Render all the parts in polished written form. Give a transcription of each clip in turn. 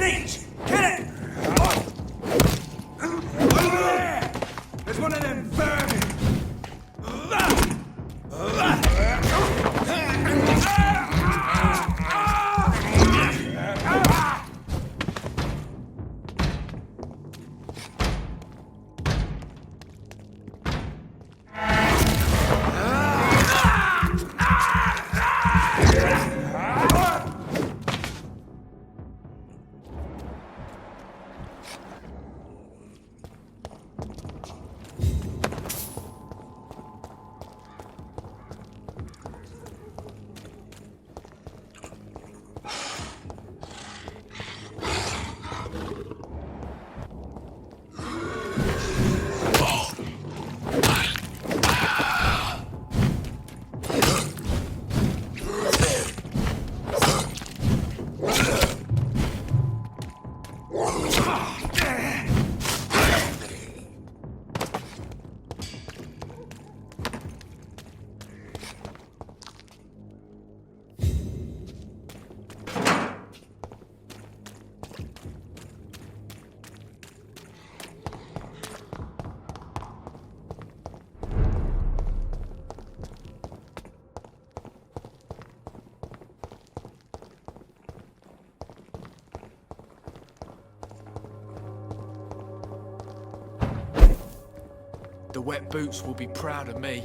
each! Get it! Over there! There's one of them vermin! The wet boots will be proud of me.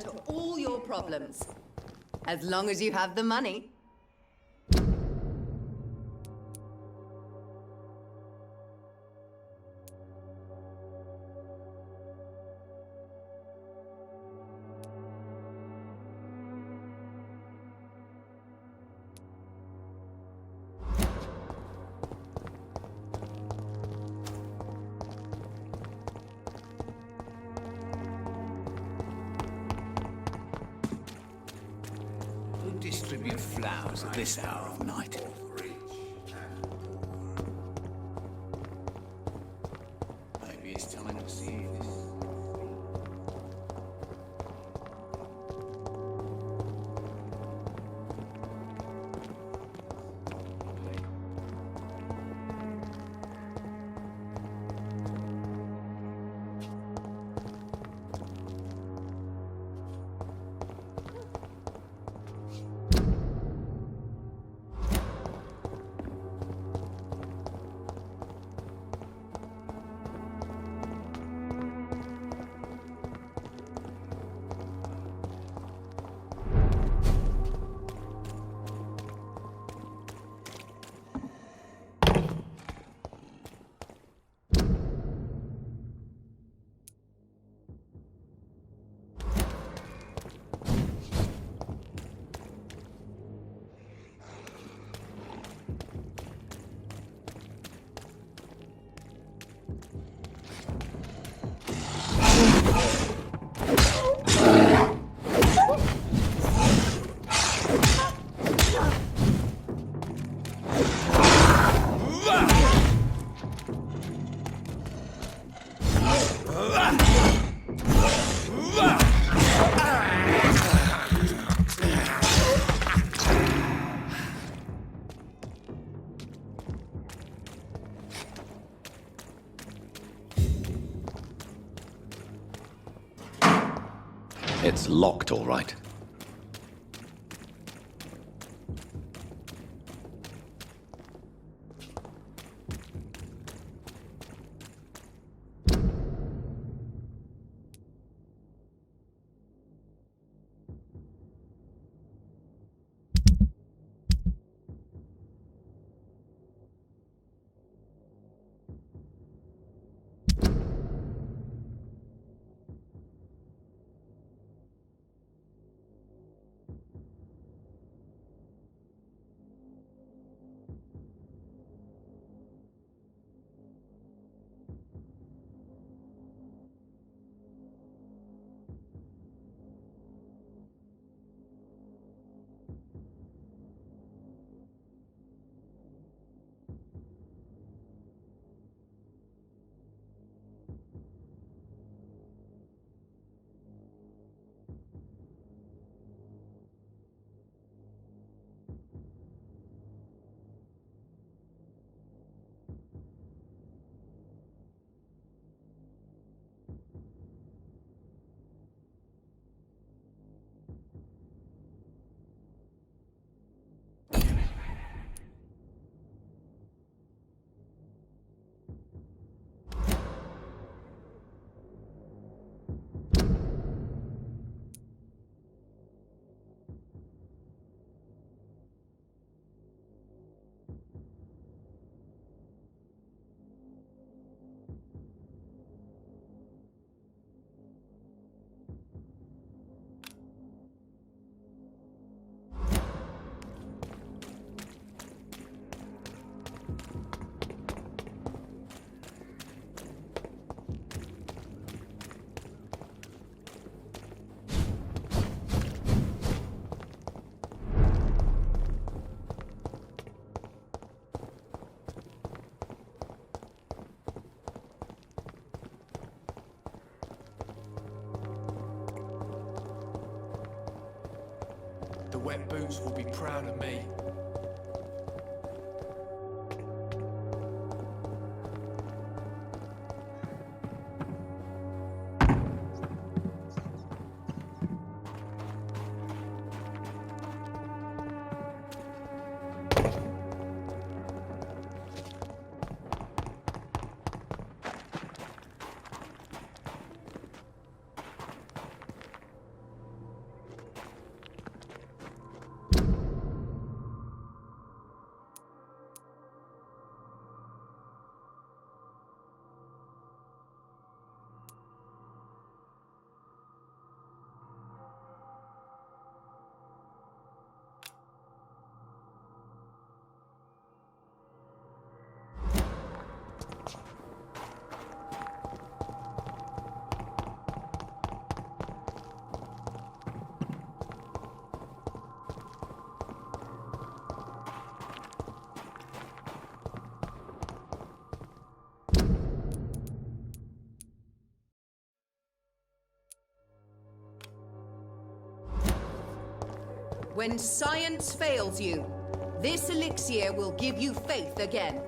To all your problems, as long as you have the money. Distribute flowers at this hour of night. Maybe it's time to see this. It's locked, all right. wet boots will be proud of me. When science fails you, this elixir will give you faith again.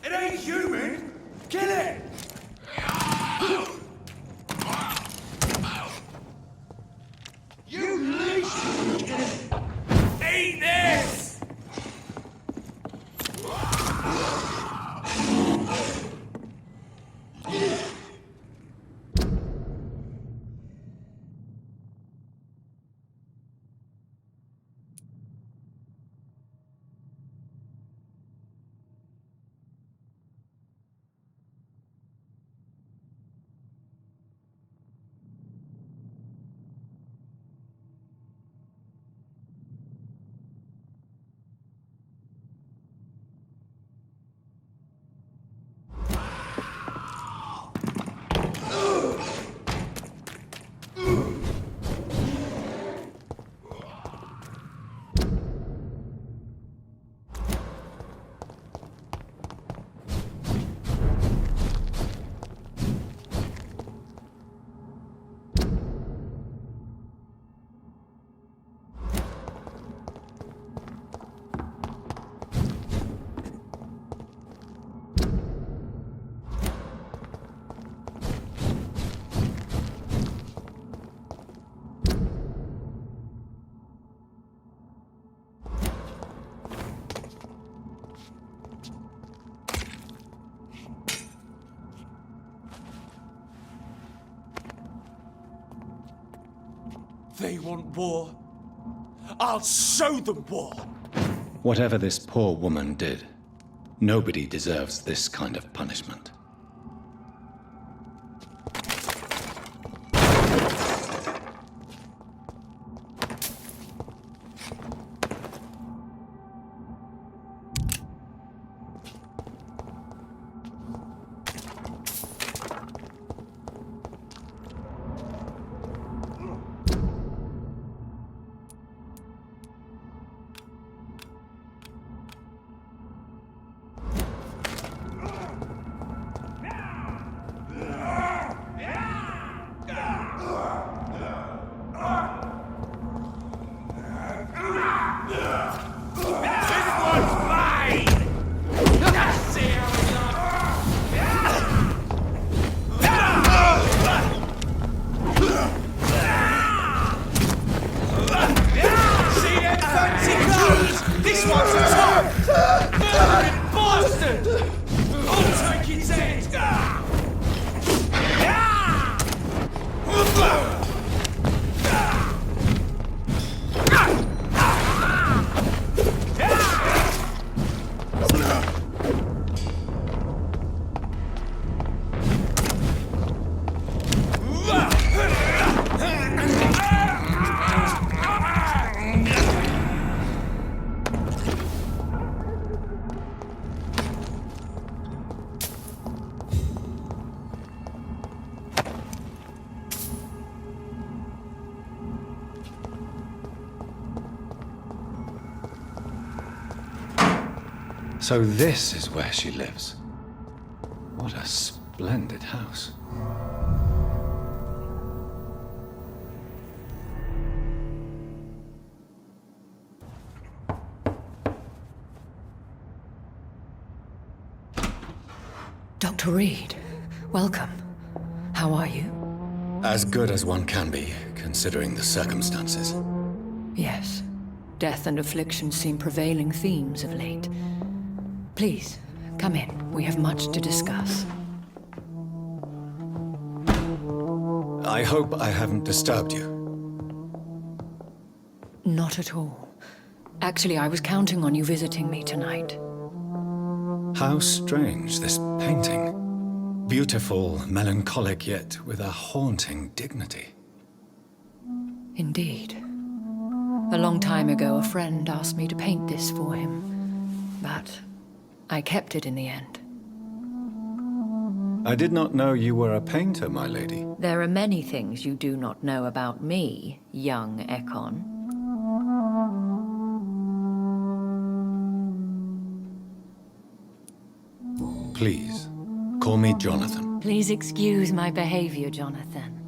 It ain't human! Kill it! You least! Eat this! They want war. I'll show them war. Whatever this poor woman did, nobody deserves this kind of punishment. So this is where she lives. What a splendid house. Dr. Reed, welcome. How are you? As good as one can be, considering the circumstances. Yes. Death and affliction seem prevailing themes of late. Please, come in. We have much to discuss. I hope I haven't disturbed you. Not at all. Actually, I was counting on you visiting me tonight. How strange, this painting. Beautiful, melancholic, yet with a haunting dignity. Indeed. A long time ago, a friend asked me to paint this for him, but I kept it in the end. I did not know you were a painter, my lady. There are many things you do not know about me, young Ekon. Please, call me Jonathan. Please excuse my behavior, Jonathan.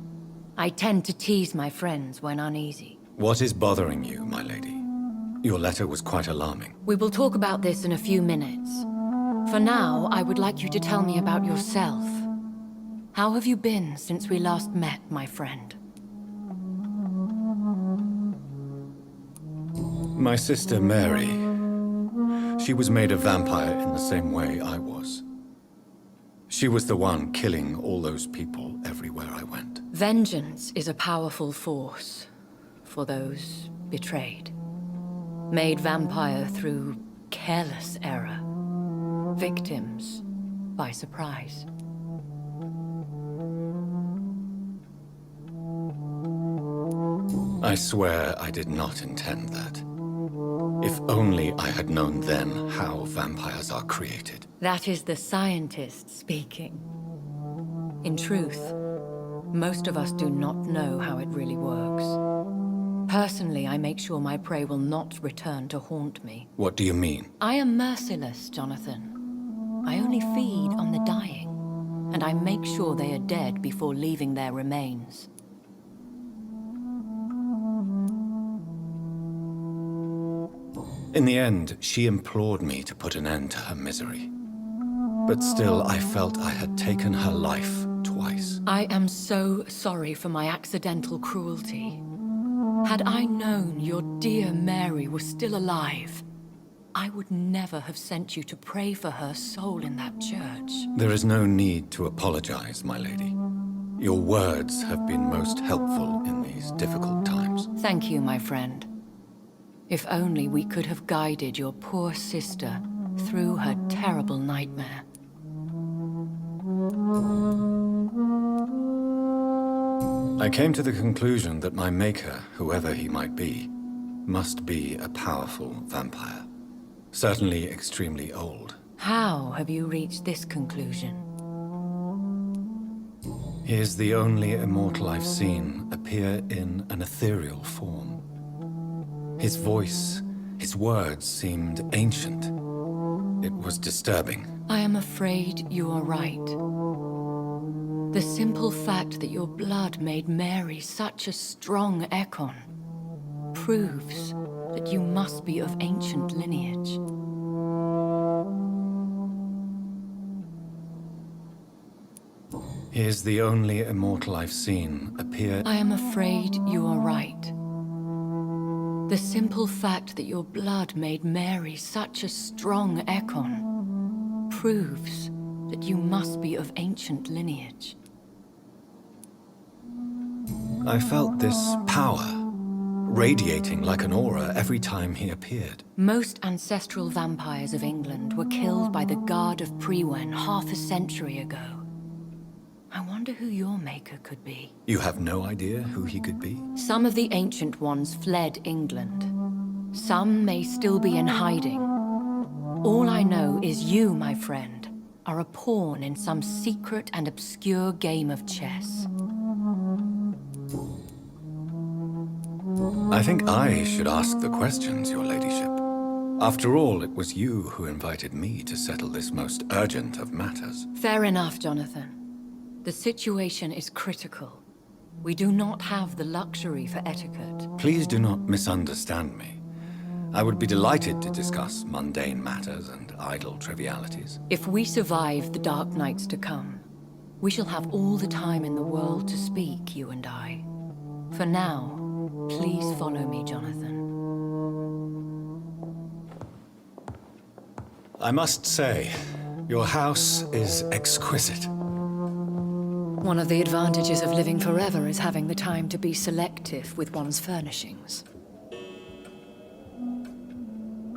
I tend to tease my friends when uneasy. What is bothering you, my lady? Your letter was quite alarming. We will talk about this in a few minutes. For now, I would like you to tell me about yourself. How have you been since we last met, my friend? My sister Mary. She was made a vampire in the same way I was. She was the one killing all those people everywhere I went. Vengeance is a powerful force for those betrayed. Made vampire through careless error. Victims by surprise. I swear I did not intend that. If only I had known then how vampires are created. That is the scientist speaking. In truth, most of us do not know how it really works. Personally, I make sure my prey will not return to haunt me. What do you mean? I am merciless, Jonathan. I only feed on the dying, and I make sure they are dead before leaving their remains. In the end, she implored me to put an end to her misery. But still, I felt I had taken her life twice. I am so sorry for my accidental cruelty. Had I known your dear Mary was still alive, I would never have sent you to pray for her soul in that church. There is no need to apologize, my lady. Your words have been most helpful in these difficult times. Thank you, my friend. If only we could have guided your poor sister through her terrible nightmare. I came to the conclusion that my maker, whoever he might be, must be a powerful vampire. Certainly extremely old. How have you reached this conclusion? He is the only immortal I've seen appear in an ethereal form. His voice, his words seemed ancient. It was disturbing. I am afraid you are right. The simple fact that your blood made Mary such a strong Ekon proves that you must be of ancient lineage. He is the only immortal I've seen appear... I am afraid you are right. The simple fact that your blood made Mary such a strong Ekon proves that you must be of ancient lineage. I felt this power, radiating like an aura every time he appeared. Most ancestral vampires of England were killed by the Guard of Priwen half a century ago. I wonder who your maker could be. You have no idea who he could be? Some of the Ancient Ones fled England. Some may still be in hiding. All I know is you, my friend, are a pawn in some secret and obscure game of chess. I think I should ask the questions, your ladyship. After all, it was you who invited me to settle this most urgent of matters. Fair enough, Jonathan. The situation is critical. We do not have the luxury for etiquette. Please do not misunderstand me. I would be delighted to discuss mundane matters and idle trivialities. If we survive the dark nights to come, we shall have all the time in the world to speak, you and I. For now, please follow me, Jonathan. I must say, your house is exquisite. One of the advantages of living forever is having the time to be selective with one's furnishings.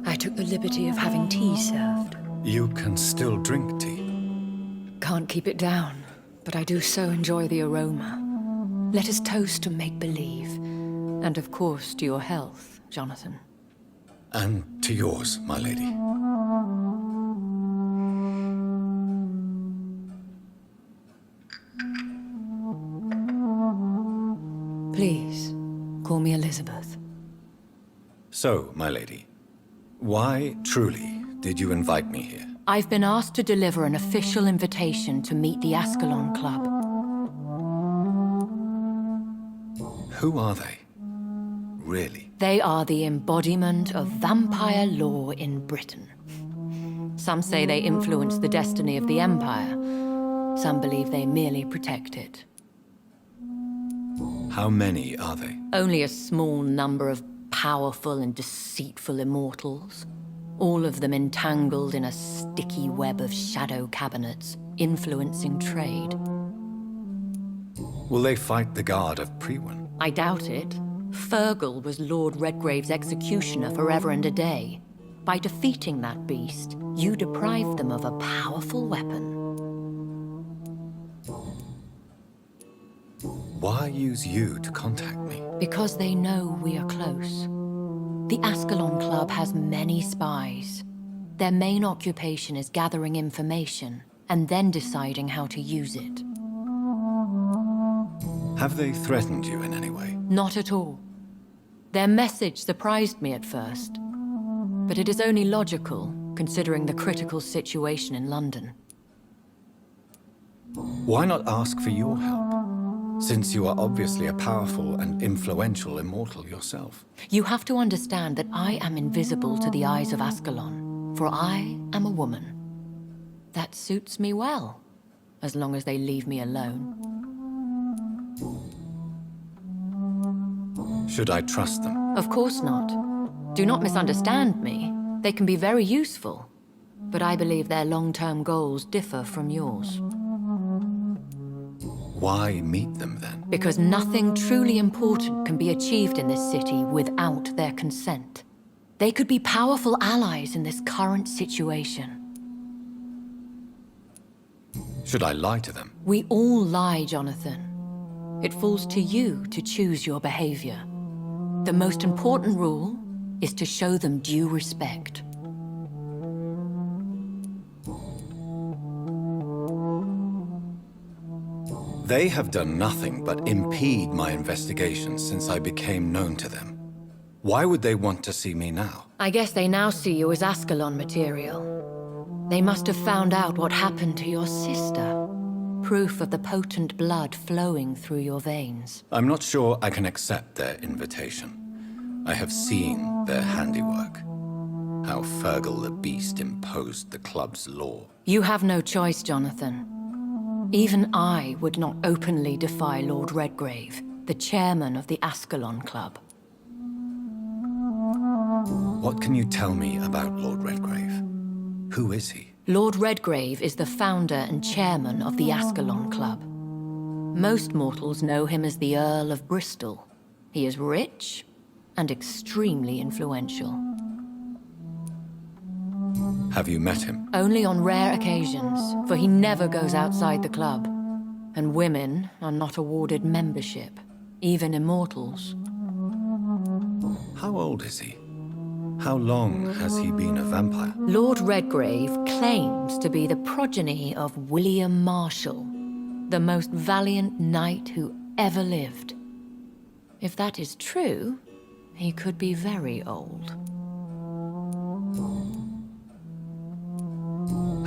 I took the liberty of having tea served. You can still drink tea. Can't keep it down, but I do so enjoy the aroma. Let us toast to make-believe. And of course, to your health, Jonathan. And to yours, my lady. Please, call me Elizabeth. So, my lady, why, truly, did you invite me here? I've been asked to deliver an official invitation to meet the Ascalon Club. Who are they? Really? They are the embodiment of vampire law in Britain. Some say they influence the destiny of the Empire. Some believe they merely protect it. How many are they? Only a small number of powerful and deceitful immortals. All of them entangled in a sticky web of shadow cabinets, influencing trade. Will they fight the Guard of Priwen? I doubt it. Fergal was Lord Redgrave's executioner forever and a day. By defeating that beast, you deprived them of a powerful weapon. Why use you to contact me? Because they know we are close. The Ascalon Club has many spies. Their main occupation is gathering information and then deciding how to use it. Have they threatened you in any way? Not at all. Their message surprised me at first. But it is only logical, considering the critical situation in London. Why not ask for your help? Since you are obviously a powerful and influential immortal yourself. You have to understand that I am invisible to the eyes of Ascalon, for I am a woman. That suits me well, as long as they leave me alone. Should I trust them? Of course not. Do not misunderstand me. They can be very useful, but I believe their long-term goals differ from yours. Why meet them then? Because nothing truly important can be achieved in this city without their consent. They could be powerful allies in this current situation. Should I lie to them? We all lie, Jonathan. It falls to you to choose your behavior. The most important rule is to show them due respect. They have done nothing but impede my investigation since I became known to them. Why would they want to see me now? I guess they now see you as Ascalon material. They must have found out what happened to your sister. Proof of the potent blood flowing through your veins. I'm not sure I can accept their invitation. I have seen their handiwork. How Fergal the Beast imposed the club's law. You have no choice, Jonathan. Even I would not openly defy Lord Redgrave, the chairman of the Ascalon Club. What can you tell me about Lord Redgrave? Who is he? Lord Redgrave is the founder and chairman of the Ascalon Club. Most mortals know him as the Earl of Bristol. He is rich and extremely influential. Have you met him? Only on rare occasions, for he never goes outside the club. And women are not awarded membership, even immortals. How old is he? How long has he been a vampire? Lord Redgrave claims to be the progeny of William Marshall, the most valiant knight who ever lived. If that is true, he could be very old.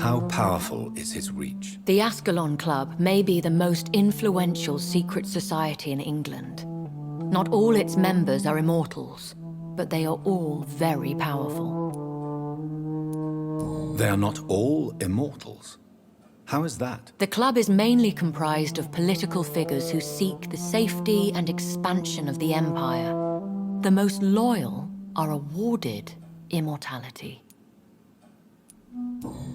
How powerful is his reach? The Ascalon Club may be the most influential secret society in England. Not all its members are immortals, but they are all very powerful. They are not all immortals. How is that? The club is mainly comprised of political figures who seek the safety and expansion of the Empire. The most loyal are awarded immortality.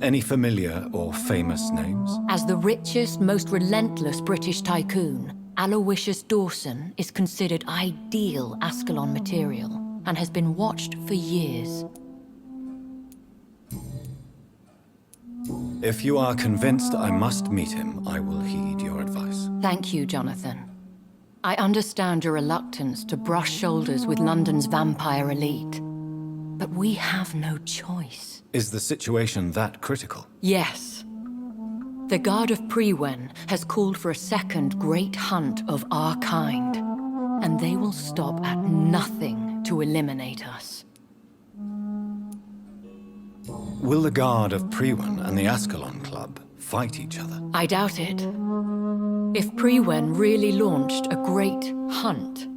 Any familiar or famous names? As the richest, most relentless British tycoon, Aloysius Dawson is considered ideal Ascalon material and has been watched for years. If you are convinced I must meet him, I will heed your advice. Thank you, Jonathan. I understand your reluctance to brush shoulders with London's vampire elite, but we have no choice. Is the situation that critical? Yes. The Guard of Prewen has called for a second great hunt of our kind, and they will stop at nothing to eliminate us. Will the Guard of Prewen and the Ascalon Club fight each other? I doubt it. If Prewen really launched a great hunt,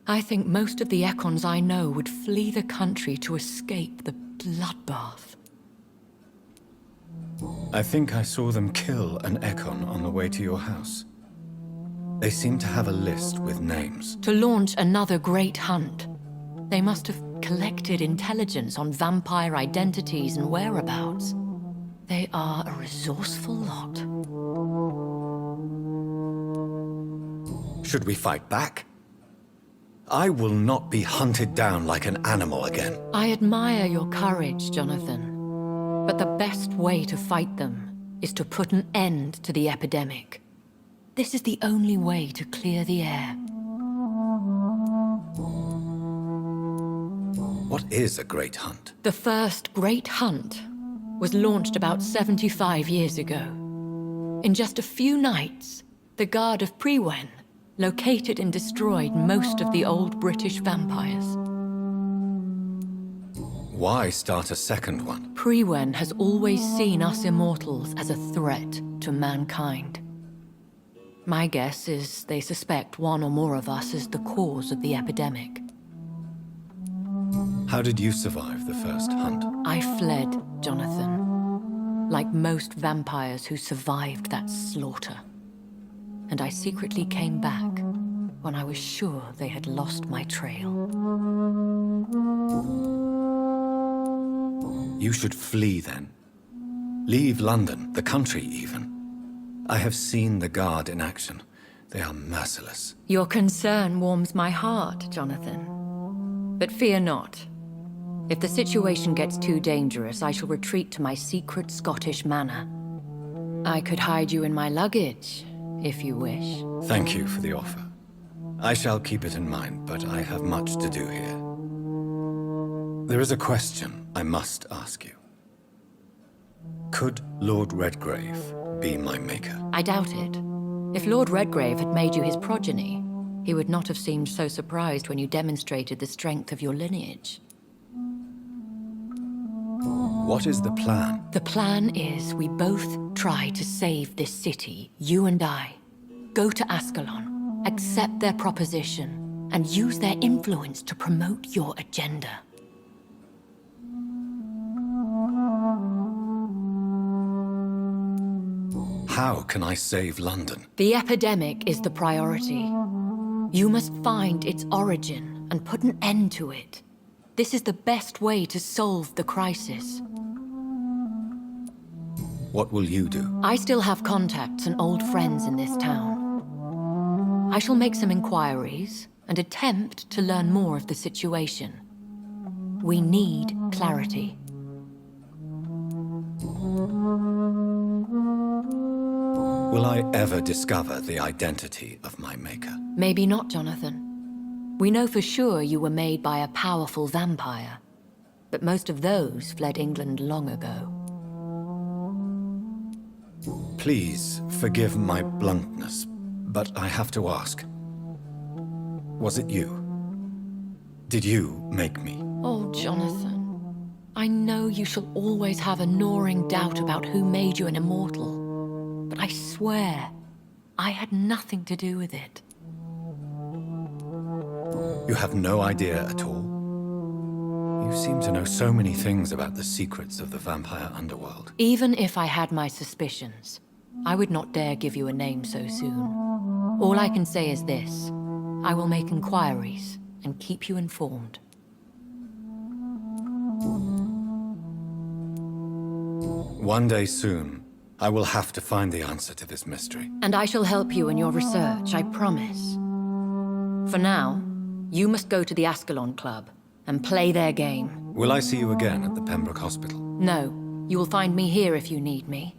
I think most of the Ekons I know would flee the country to escape the bloodbath. I think I saw them kill an Ekon on the way to your house. They seem to have a list with names. To launch another great hunt, they must have collected intelligence on vampire identities and whereabouts. They are a resourceful lot. Should we fight back? I will not be hunted down like an animal again. I admire your courage, Jonathan. But the best way to fight them is to put an end to the epidemic. This is the only way to clear the air. What is a great hunt? The first great hunt was launched about 75 years ago. In just a few nights, the Guard of Prewen located and destroyed most of the old British vampires. Why start a second one? Prewen has always seen us immortals as a threat to mankind. My guess is they suspect one or more of us as the cause of the epidemic. How did you survive the first hunt? I fled, Jonathan, like most vampires who survived that slaughter. And I secretly came back when I was sure they had lost my trail. You should flee then. Leave London, the country even. I have seen the Guard in action. They are merciless. Your concern warms my heart, Jonathan. But fear not. If the situation gets too dangerous, I shall retreat to my secret Scottish manor. I could hide you in my luggage, if you wish. Thank you for the offer. I shall keep it in mind, but I have much to do here. There is a question I must ask you. Could Lord Redgrave be my maker? I doubt it. If Lord Redgrave had made you his progeny, he would not have seemed so surprised when you demonstrated the strength of your lineage. What is the plan? The plan is we both try to save this city, you and I. Go to Ascalon, accept their proposition, and use their influence to promote your agenda. How can I save London? The epidemic is the priority. You must find its origin and put an end to it. This is the best way to solve the crisis. What will you do? I still have contacts and old friends in this town. I shall make some inquiries and attempt to learn more of the situation. We need clarity. Will I ever discover the identity of my maker? Maybe not, Jonathan. We know for sure you were made by a powerful vampire, but most of those fled England long ago. Please forgive my bluntness, but I have to ask. Was it you? Did you make me? Oh, Jonathan. I know you shall always have a gnawing doubt about who made you an immortal, but I swear, I had nothing to do with it. You have no idea at all? You seem to know so many things about the secrets of the vampire underworld. Even if I had my suspicions, I would not dare give you a name so soon. All I can say is this: I will make inquiries and keep you informed. One day soon, I will have to find the answer to this mystery. And I shall help you in your research, I promise. For now, you must go to the Ascalon Club and play their game. Will I see you again at the Pembroke Hospital? No, you will find me here if you need me.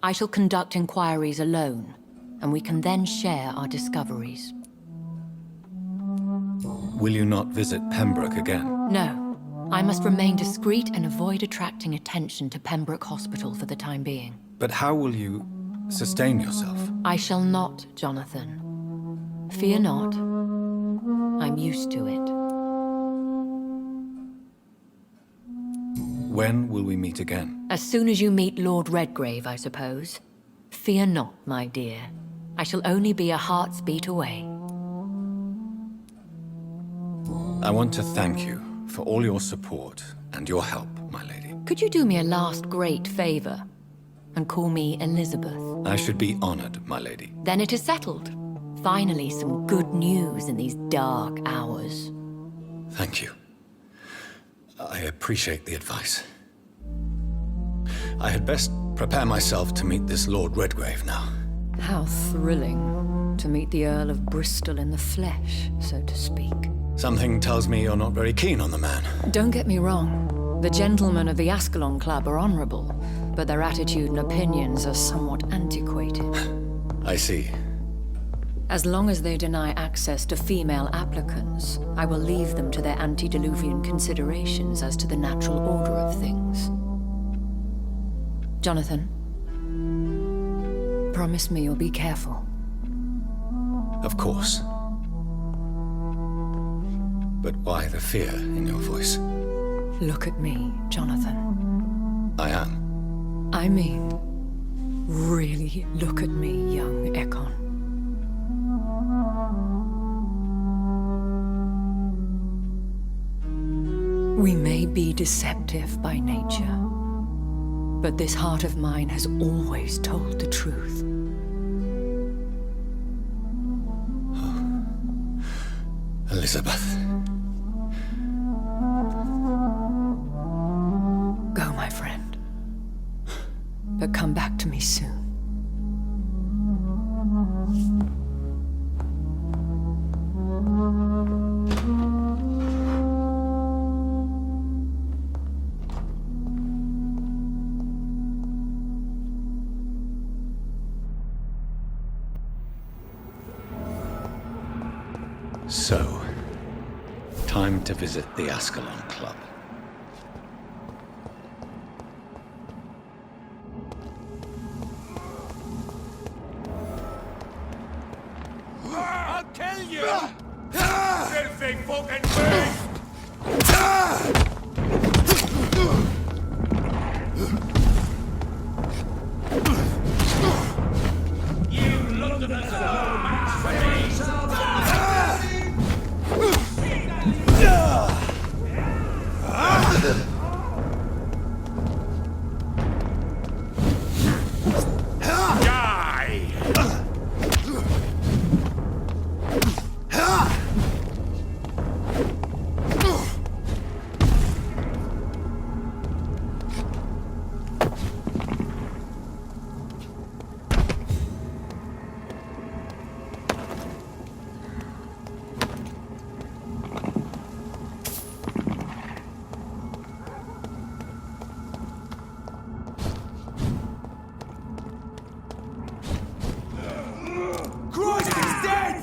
I shall conduct inquiries alone, and we can then share our discoveries. Will you not visit Pembroke again? No, I must remain discreet and avoid attracting attention to Pembroke Hospital for the time being. But how will you sustain yourself? I shall not, Jonathan. Fear not. I'm used to it. When will we meet again? As soon as you meet Lord Redgrave, I suppose. Fear not, my dear. I shall only be a heart's beat away. I want to thank you for all your support and your help, my lady. Could you do me a last great favor and call me Elizabeth? I should be honored, my lady. Then it is settled. Finally, some good news in these dark hours. Thank you. I appreciate the advice. I had best prepare myself to meet this Lord Redgrave now. How thrilling to meet the Earl of Bristol in the flesh, so to speak. Something tells me you're not very keen on the man. Don't get me wrong. The gentlemen of the Ascalon Club are honorable, but their attitude and opinions are somewhat antiquated. I see. As long as they deny access to female applicants, I will leave them to their antediluvian considerations as to the natural order of things. Jonathan, promise me you'll be careful. Of course. But why the fear in your voice? Look at me, Jonathan. I am. I mean, really look at me, young Ekon. We may be deceptive by nature, but this heart of mine has always told the truth. Oh. Elizabeth. Go, my friend. But come back to me soon. So, time to visit the Ascalon Club. I'll kill you! Filthy fucking beast! You Londoners are no match for me! Christ, he's dead!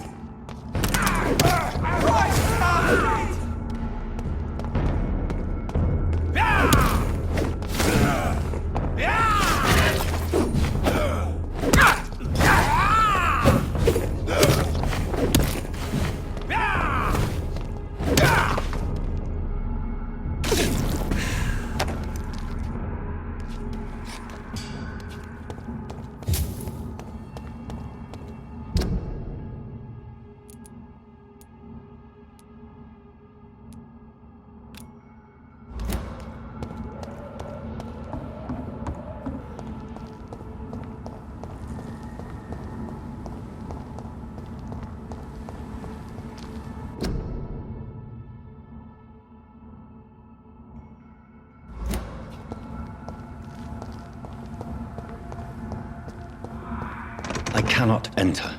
I cannot enter.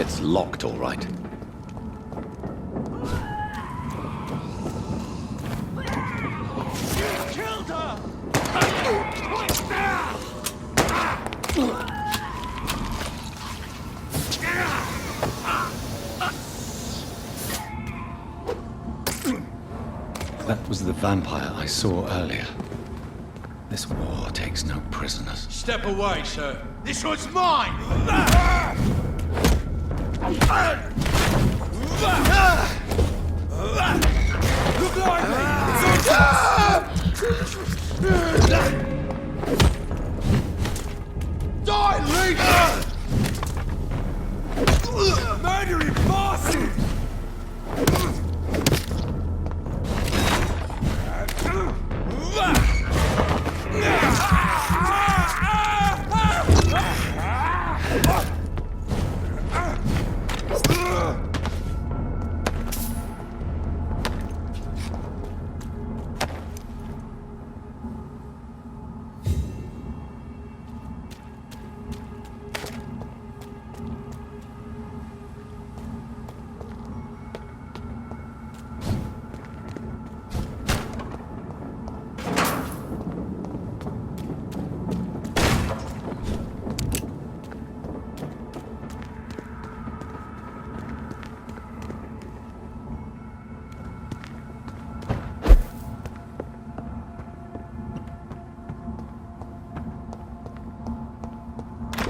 It's locked, all right. Killed her! That was the vampire I saw earlier. This war takes no prisoners. Step away, sir. This one's mine! Look like me! Die, Legion! Murdering bastard!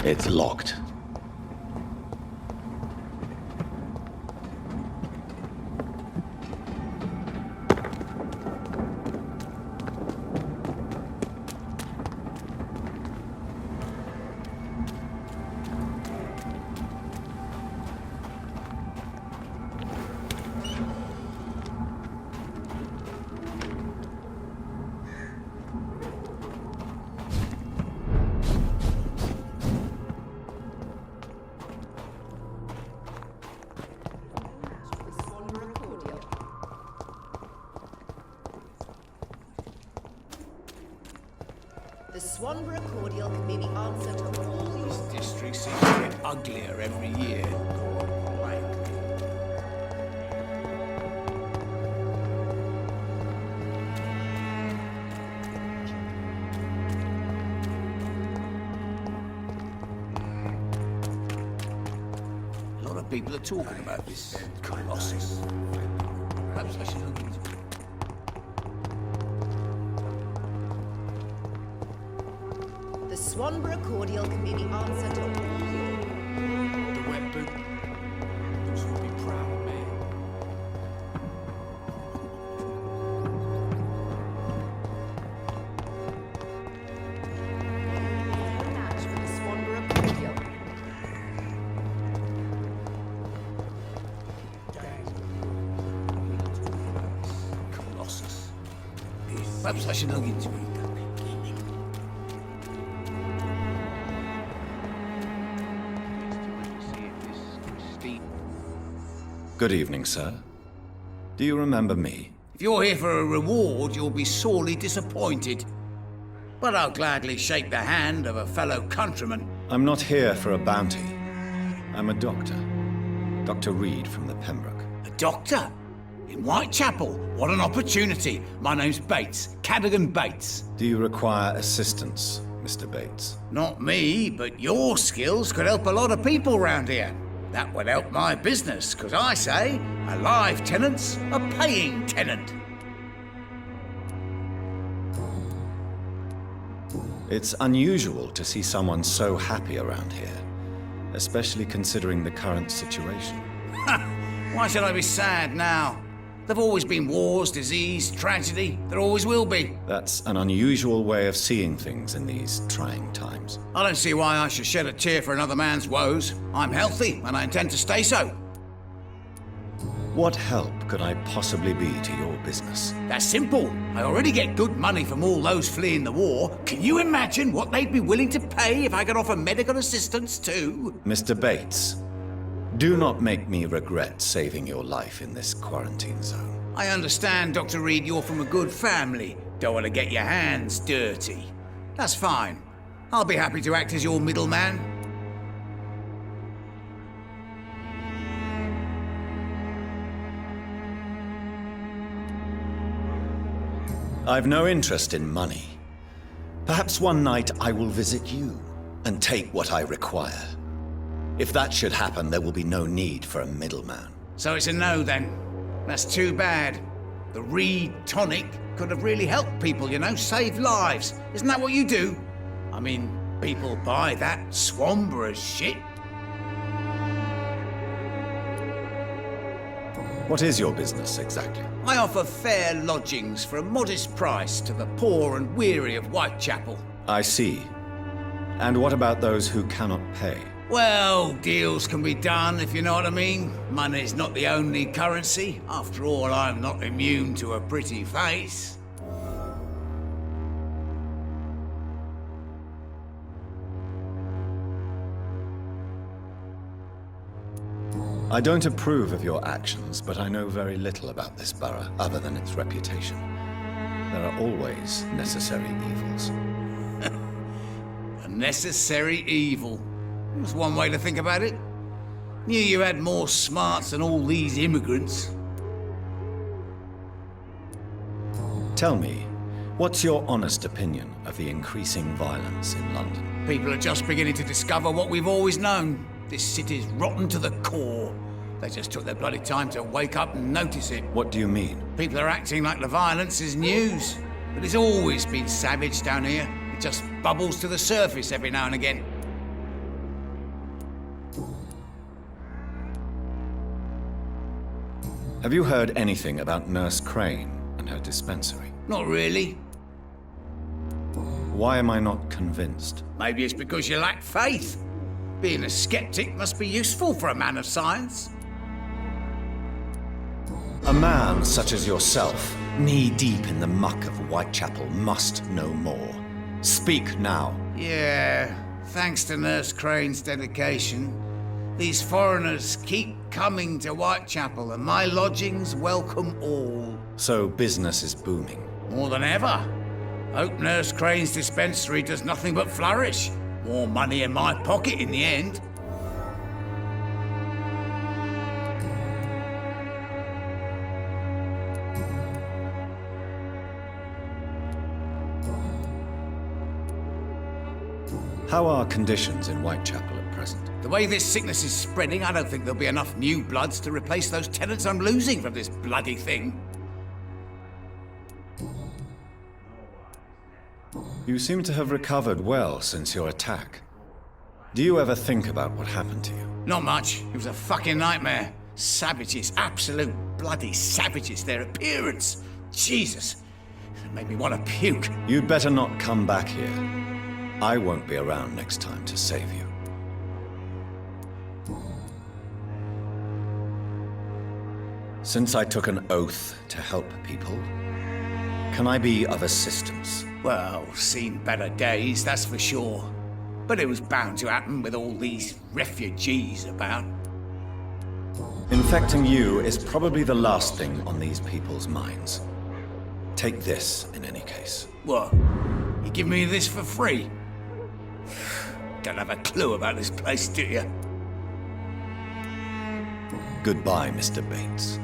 It's locked. The Swanborough cordial can be the answer to all your... This district seems to get uglier every year. A lot of people are talking about this colossus. Perhaps I should look into it. The Swanborough cordial can be the answer to all your... The wet boots will be proud of me. match for the Swanborough cordial. Colossus. Perhaps I should look into it. Good evening, sir. Do you remember me? If you're here for a reward, you'll be sorely disappointed. But I'll gladly shake the hand of a fellow countryman. I'm not here for a bounty. I'm a doctor. Dr. Reed from the Pembroke. A doctor? In Whitechapel? What an opportunity. My name's Bates. Cadogan Bates. Do you require assistance, Mr. Bates? Not me, but your skills could help a lot of people round here. That would help my business, because I say a live tenant's a paying tenant. It's unusual to see someone so happy around here, especially considering the current situation. Why should I be sad now? There've always been wars, disease, tragedy. There always will be. That's an unusual way of seeing things in these trying times. I don't see why I should shed a tear for another man's woes. I'm healthy, and I intend to stay so. What help could I possibly be to your business? That's simple. I already get good money from all those fleeing the war. Can you imagine what they'd be willing to pay if I could offer medical assistance too? Mr. Bates, do not make me regret saving your life in this quarantine zone. I understand, Dr. Reed, you're from a good family. Don't want to get your hands dirty. That's fine. I'll be happy to act as your middleman. I've no interest in money. Perhaps one night I will visit you and take what I require. If that should happen, there will be no need for a middleman. So it's a no, then. That's too bad. The Reed tonic could have really helped people, you know, save lives. Isn't that what you do? I mean, people buy that Swanborough shit. What is your business exactly? I offer fair lodgings for a modest price to the poor and weary of Whitechapel. I see. And what about those who cannot pay? Well, deals can be done, if you know what I mean. Money's not the only currency. After all, I'm not immune to a pretty face. I don't approve of your actions, but I know very little about this borough, other than its reputation. There are always necessary evils. A necessary evil. That's one way to think about it. Knew you had more smarts than all these immigrants. Tell me, what's your honest opinion of the increasing violence in London? People are just beginning to discover what we've always known. This city's rotten to the core. They just took their bloody time to wake up and notice it. What do you mean? People are acting like the violence is news. But it's always been savage down here. It just bubbles to the surface every now and again. Have you heard anything about Nurse Crane and her dispensary? Not really. Why am I not convinced? Maybe it's because you lack faith. Being a skeptic must be useful for a man of science. A man such as yourself, knee-deep in the muck of Whitechapel, must know more. Speak now. Yeah, thanks to Nurse Crane's dedication, these foreigners keep coming to Whitechapel, and my lodgings welcome all. So business is booming. More than ever. Hope Nurse Crane's dispensary does nothing but flourish. More money in my pocket in the end. How are conditions in Whitechapel at present? The way this sickness is spreading, I don't think there'll be enough new bloods to replace those tenants I'm losing from this bloody thing. You seem to have recovered well since your attack. Do you ever think about what happened to you? Not much. It was a fucking nightmare. Savages, absolute bloody savages. Their appearance. Jesus. It made me want to puke. You'd better not come back here. I won't be around next time to save you. Since I took an oath to help people, can I be of assistance? Well, seen better days, that's for sure. But it was bound to happen with all these refugees about. Infecting you is probably the last thing on these people's minds. Take this, in any case. What? You give me this for free? Don't have a clue about this place, do you? Goodbye, Mr. Bates.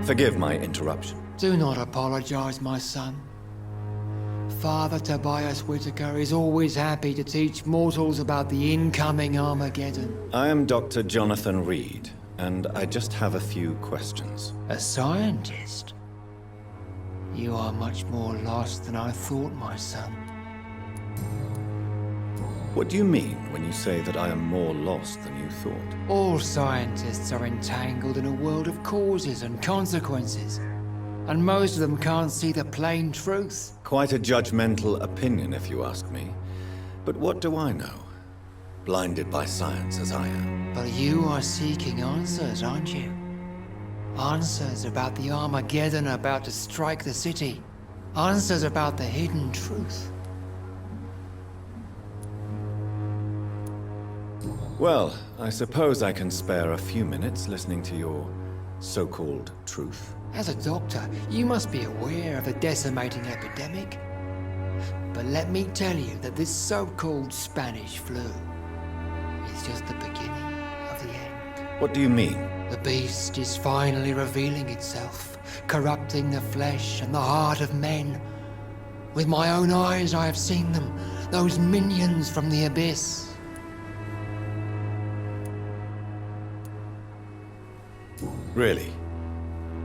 Forgive my interruption. Do not apologize, my son. Father Tobias Whitaker is always happy to teach mortals about the incoming Armageddon. I am Dr. Jonathan Reed, and I just have a few questions. A scientist? You are much more lost than I thought, my son. What do you mean when you say that I am more lost than you thought? All scientists are entangled in a world of causes and consequences, and most of them can't see the plain truth. Quite a judgmental opinion, if you ask me. But what do I know? Blinded by science as I am. But you are seeking answers, aren't you? Answers about the Armageddon about to strike the city. Answers about the hidden truth. Well, I suppose I can spare a few minutes listening to your so-called truth. As a doctor, you must be aware of the decimating epidemic. But let me tell you that this so-called Spanish flu is just the beginning of the end. What do you mean? The beast is finally revealing itself, corrupting the flesh and the heart of men. With my own eyes I have seen them, those minions from the abyss. Really?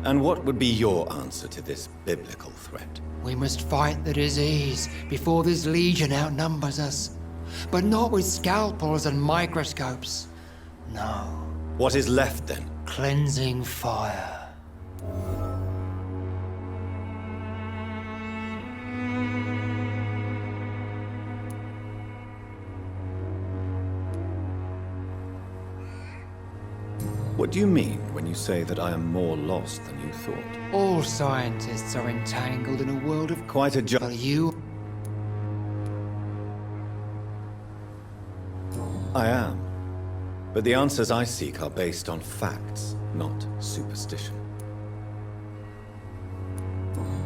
And what would be your answer to this biblical threat? We must fight the disease before this legion outnumbers us. But not with scalpels and microscopes. No. What is left then? Cleansing fire. What do you mean when you say that I am more lost than you thought? All scientists are entangled in a world of... Quite a But you... I am. But the answers I seek are based on facts, not superstition.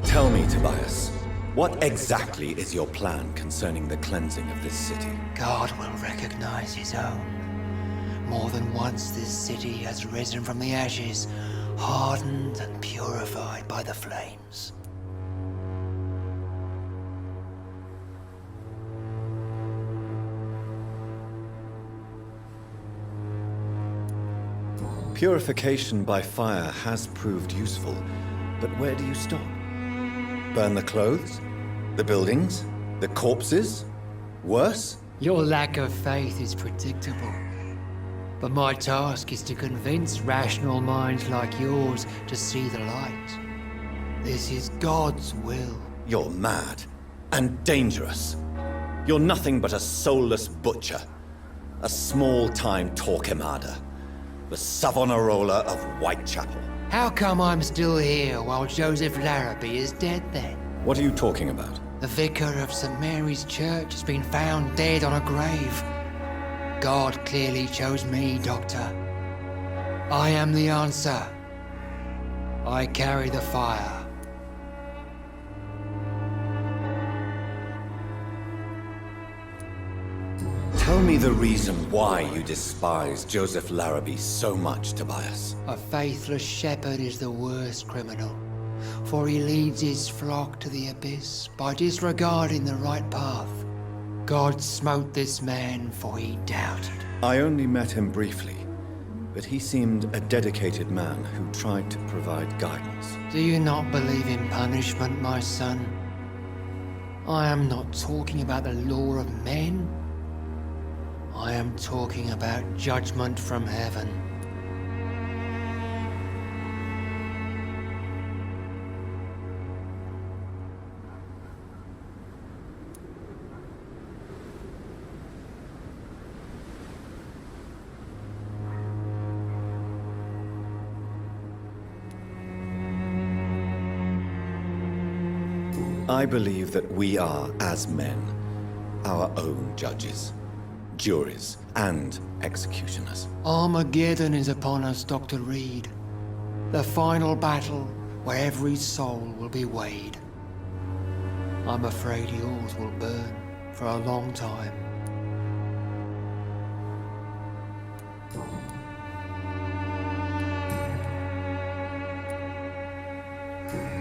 Tell me, Tobias, what exactly is your plan concerning the cleansing of this city? God will recognize his own. More than once this city has risen from the ashes, hardened and purified by the flames. Purification by fire has proved useful, but where do you stop? Burn the clothes? The buildings? The corpses? Worse? Your lack of faith is predictable. But my task is to convince rational minds like yours to see the light. This is God's will. You're mad and dangerous. You're nothing but a soulless butcher. A small-time Torquemada. The Savonarola of Whitechapel. How come I'm still here while Joseph Larrabee is dead then? What are you talking about? The vicar of St. Mary's Church has been found dead on a grave. God clearly chose me, Doctor. I am the answer. I carry the fire. Tell me the reason why you despise Joseph Larrabee so much, Tobias. A faithless shepherd is the worst criminal, for he leads his flock to the abyss by disregarding the right path. God smote this man, for he doubted. I only met him briefly, but he seemed a dedicated man who tried to provide guidance. Do you not believe in punishment, my son? I am not talking about the law of men. I am talking about judgment from heaven. I believe that we are, as men, our own judges, juries, and executioners. Armageddon is upon us, Dr. Reed. The final battle where every soul will be weighed. I'm afraid yours will burn for a long time.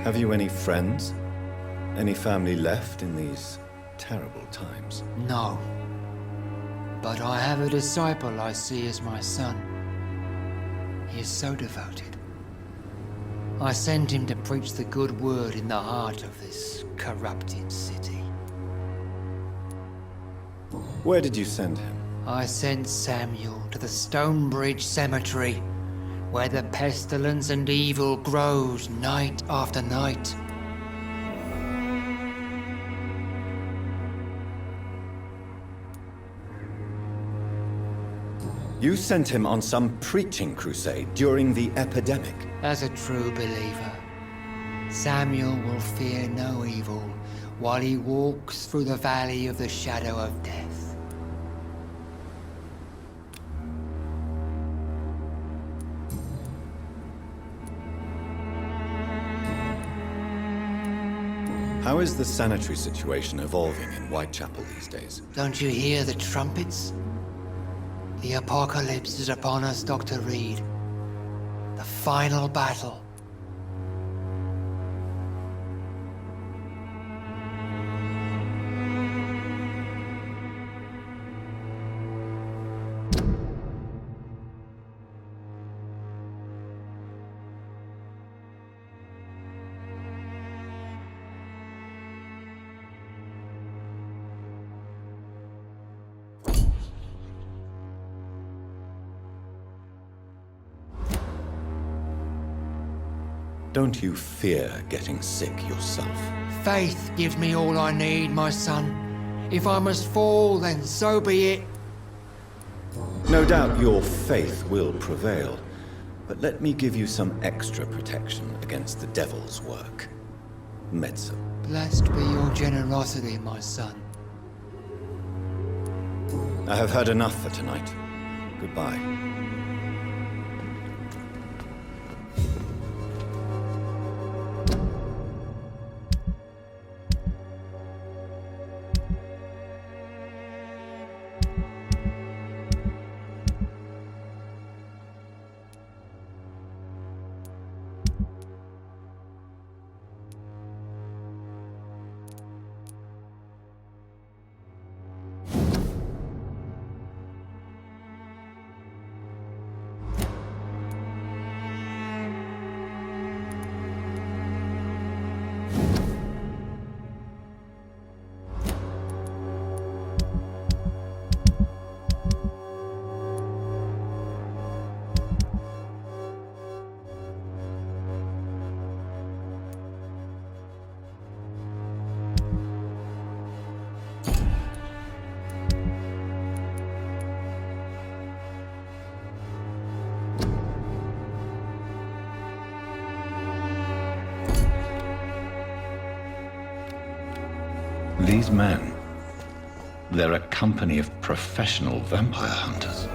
Have you any friends? Any family left in these terrible times? No. But I have a disciple I see as my son. He is so devoted. I sent him to preach the good word in the heart of this corrupted city. Where did you send him? I sent Samuel to the Stonebridge Cemetery, where the pestilence and evil grows night after night. You sent him on some preaching crusade during the epidemic. As a true believer, Samuel will fear no evil while he walks through the valley of the shadow of death. How is the sanitary situation evolving in Whitechapel these days? Don't you hear the trumpets? The apocalypse is upon us, Dr. Reed. The final battle. Don't you fear getting sick yourself? Faith gives me all I need, my son. If I must fall, then so be it. No doubt your faith will prevail, but let me give you some extra protection against the devil's work. Medicine. Blessed be your generosity, my son. I have heard enough for tonight. Goodbye. These men, they're a company of professional vampire hunters.